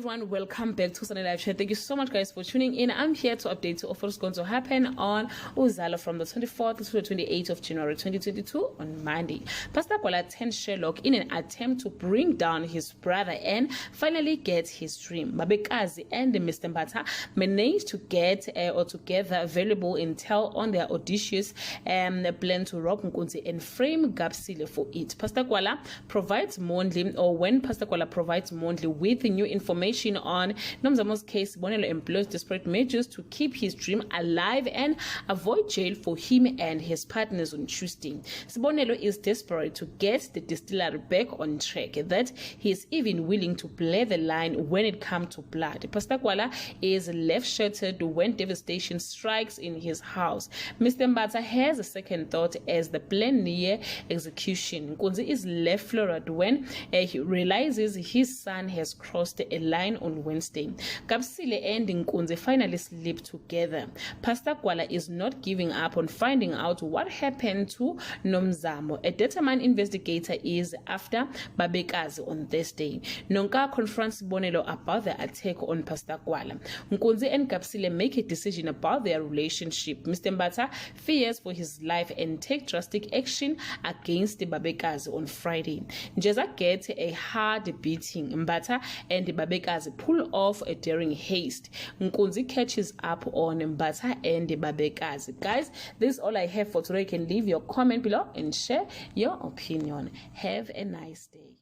everyone, welcome back to Sunday Live Chat. Thank you so much guys for tuning in. I'm here to update you of what's going to happen on Uzalo from the 24th to the 28th of January 2022 on Monday. Pastor Kwala attends Sherlock in an attempt to bring down his brother and finally get his dream. Babekazi and Mr. Mbata managed to get or to gather valuable intel on their audacious plan to rob Nkunzi and frame Gabsile for it. Pastor Kwala provides Mondli, or when Pastor Kwala provides Mondli with new information on Nomzamo's case, Sibonelo employs desperate measures to keep his dream alive and avoid jail for him and his partners on Tuesday. Sibonelo is desperate to get the distillery back on track, that he is even willing to play the line when it comes to blood. Pastor Kwala is left shattered when devastation strikes in his house. Mr. Mbata has a second thought as the plan near execution. Nkunzi is left floored when he realizes his son has crossed a line on Wednesday. Gabsile and Nkunzi finally sleep together. Pastor Kwala is not giving up on finding out what happened to Nomzamo. A determined investigator is after Babekazi on Thursday. Nonka confronts Bonelo about the attack on Pastor Kwala. Nkunzi and Gabsile make a decision about their relationship. Mr. Mbata fears for his life and take drastic action against Babekazi on Friday. Njeza gets a hard beating. Mbata and Babekazi pull off a daring haste. Nkunzi catches up on Mbata and Babekazi. Guys, this is all I have for today. You can leave your comment below and share your opinion. Have a nice day.